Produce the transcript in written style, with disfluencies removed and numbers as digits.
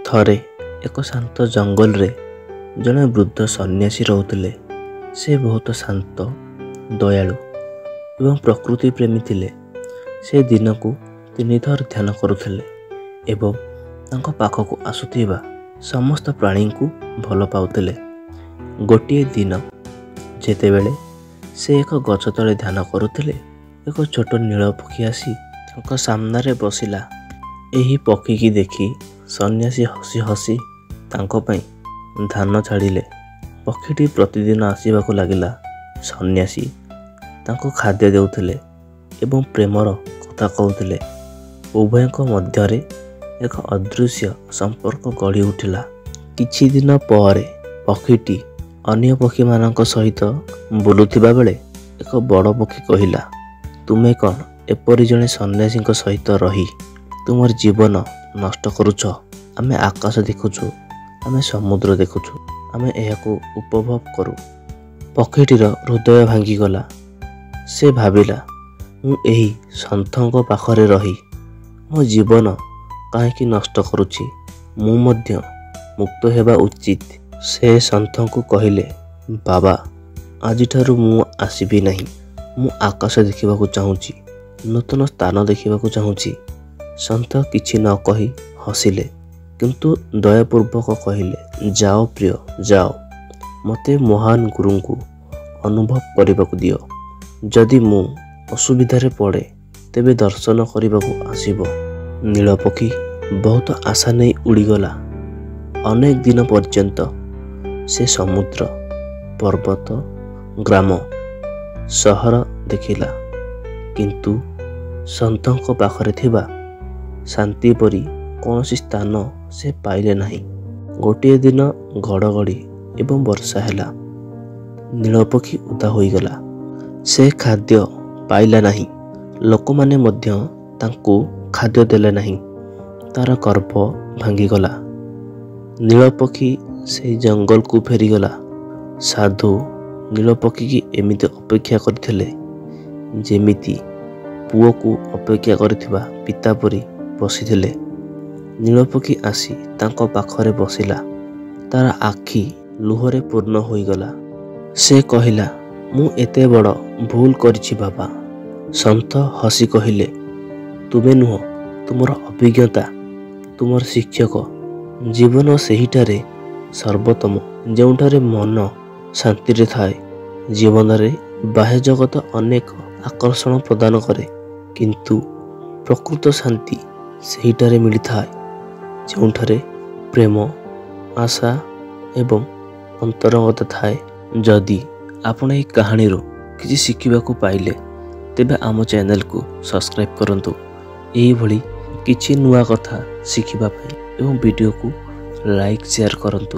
ଥରେ ଏକ ଶାନ୍ତ ଜଙ୍ଗଲରେ ଜଣେ ବୃଦ୍ଧ ସନ୍ନ୍ୟାସୀ ରହୁଥିଲେ। ସେ ବହୁତ ଶାନ୍ତ, ଦୟାଳୁ ଏବଂ ପ୍ରକୃତି ପ୍ରେମୀ ଥିଲେ। ସେ ଦିନକୁ 3 ଥର ଧ୍ୟାନ କରୁଥିଲେ ଏବଂ ତାଙ୍କ ପାଖକୁ ଆସୁଥିବା ସମସ୍ତ ପ୍ରାଣୀଙ୍କୁ ଭଲ ପାଉଥିଲେ। ଗୋଟିଏ ଦିନ ଯେତେବେଳେ ସେ ଏକ ଗଛ ତଳେ ଧ୍ୟାନ କରୁଥିଲେ, ଏକ ଛୋଟ ନୀଳ ପକ୍ଷୀ ଆସି ତାଙ୍କ ସାମ୍ନାରେ ବସିଲା। ଏହି ପକ୍ଷୀକି ଦେଖି ସନ୍ନ୍ୟାସୀ ହସି ହସି ତାଙ୍କ ପାଇଁ ଧାନ ଛାଡ଼ିଲେ। ପକ୍ଷୀଟି ପ୍ରତିଦିନ ଆସିବାକୁ ଲାଗିଲା। ସନ୍ନ୍ୟାସୀ ତାଙ୍କୁ ଖାଦ୍ୟ ଦେଉଥିଲେ ଏବଂ ପ୍ରେମର କଥା କହୁଥିଲେ। ଉଭୟଙ୍କ ମଧ୍ୟରେ ଏକ ଅଦୃଶ୍ୟ ସମ୍ପର୍କ ଗଢ଼ି ଉଠିଲା। କିଛି ଦିନ ପରେ ପକ୍ଷୀଟି ଅନ୍ୟ ପକ୍ଷୀମାନଙ୍କ ସହିତ ବୁଲୁଥିବା ବେଳେ ଏକ ବଡ଼ ପକ୍ଷୀ କହିଲା, ତୁମେ କ'ଣ ଏପରି ଜଣେ ସନ୍ନ୍ୟାସୀଙ୍କ ସହିତ ରହି ତୁମର ଜୀବନ ନଷ୍ଟ କରୁଛ? ଆମେ ଆକାଶ ଦେଖୁଛୁ, ଆମେ ସମୁଦ୍ର ଦେଖୁଛୁ, ଆମେ ଏହାକୁ ଉପଭୋଗ କରୁ। ପକ୍ଷୀଟିର ହୃଦୟ ଭାଙ୍ଗିଗଲା। ସେ ଭାବିଲା, ମୁଁ ଏହି ସନ୍ଥଙ୍କ ପାଖରେ ରହି ମୋ ଜୀବନ କାହିଁକି ନଷ୍ଟ କରୁଛି? ମୁଁ ମଧ୍ୟ ମୁକ୍ତ ହେବା ଉଚିତ। ସେ ସନ୍ଥଙ୍କୁ କହିଲେ, ବାବା, ଆଜିଠାରୁ ମୁଁ ଆସିବି ନାହିଁ। ମୁଁ ଆକାଶ ଦେଖିବାକୁ ଚାହୁଁଛି, ନୂତନ ସ୍ଥାନ ଦେଖିବାକୁ ଚାହୁଁଛି। ସନ୍ଥ କିଛି ନ କହି ହସିଲେ, କିନ୍ତୁ ଦୟାପୂର୍ବକ କହିଲେ, ଯାଅ ପ୍ରିୟ, ଯାଅ। ମୋତେ ମହାନ ଗୁରୁଙ୍କୁ ଅନୁଭବ କରିବାକୁ ଦିଅ। ଯଦି ମୁଁ ଅସୁବିଧାରେ ପଡ଼େ, ତେବେ ଦର୍ଶନ କରିବାକୁ ଆସିବ। ନୀଳପକ୍ଷୀ ବହୁତ ଆଶା ନେଇ ଉଡ଼ିଗଲା। ଅନେକ ଦିନ ପର୍ଯ୍ୟନ୍ତ ସେ ସମୁଦ୍ର, ପର୍ବତ, ଗ୍ରାମ, ସହର ଦେଖିଲା, କିନ୍ତୁ ସନ୍ଥଙ୍କ ପାଖରେ ଥିବା ଶାନ୍ତି ପରି କୌଣସି ସ୍ଥାନ ସେ ପାଇଲେ ନାହିଁ। ଗୋଟିଏ ଦିନ ଘଡ଼ଘଡ଼ି ଏବଂ ବର୍ଷା ହେଲା। ନୀଳପକ୍ଷୀ ଓଦା ହୋଇଗଲା। ସେ ଖାଦ୍ୟ ପାଇଲା ନାହିଁ। ଲୋକମାନେ ମଧ୍ୟ ତାଙ୍କୁ ଖାଦ୍ୟ ଦେଲେ ନାହିଁ। ତାର ଗର୍ବ ଭାଙ୍ଗିଗଲା। ନୀଳପକ୍ଷୀ ସେହି ଜଙ୍ଗଲକୁ ଫେରିଗଲା। ସାଧୁ ନୀଳପକ୍ଷୀକି ଏମିତି ଅପେକ୍ଷା କରିଥିଲେ, ଯେମିତି ପୁଅକୁ ଅପେକ୍ଷା କରିଥିବା ପିତା ପରି ବସିଥିଲେ। ନୀଳପକ୍ଷୀ ଆସି ତାଙ୍କ ପାଖରେ ବସିଲା। ତାର ଆଖି ଲୁହରେ ପୂର୍ଣ୍ଣ ହୋଇଗଲା। ସେ କହିଲା, ମୁଁ ଏତେ ବଡ଼ ଭୁଲ କରିଛି ବାବା। ସନ୍ଥ ହସି କହିଲେ, ତୁମେ ନୁହଁ, ତୁମର ଅଭିଜ୍ଞତା, ତୁମର ଶିକ୍ଷକ। ଜୀବନ ସେହିଠାରେ ସର୍ବୋତ୍ତମ ଯେଉଁଠାରେ ମନ ଶାନ୍ତିରେ ଥାଏ। ଜୀବନରେ ବାହ୍ୟ ଜଗତ ଅନେକ ଆକର୍ଷଣ ପ୍ରଦାନ କରେ, କିନ୍ତୁ ପ୍ରକୃତ ଶାନ୍ତି ସେହିଠାରେ ମିଳିଥାଏ ଯେଉଁଠାରେ ପ୍ରେମ, ଆଶା ଏବଂ ଅନ୍ତରଙ୍ଗତା ଥାଏ। ଯଦି ଆପଣ ଏହି କାହାଣୀରୁ କିଛି ଶିଖିବାକୁ ପାଇଲେ, ତେବେ ଆମ ଚ୍ୟାନେଲକୁ ସବସ୍କ୍ରାଇବ୍ କରନ୍ତୁ ଏହିଭଳି କିଛି ନୂଆ କଥା ଶିଖିବା ପାଇଁ ଏବଂ ଭିଡ଼ିଓକୁ ଲାଇକ୍, ସେୟାର କରନ୍ତୁ।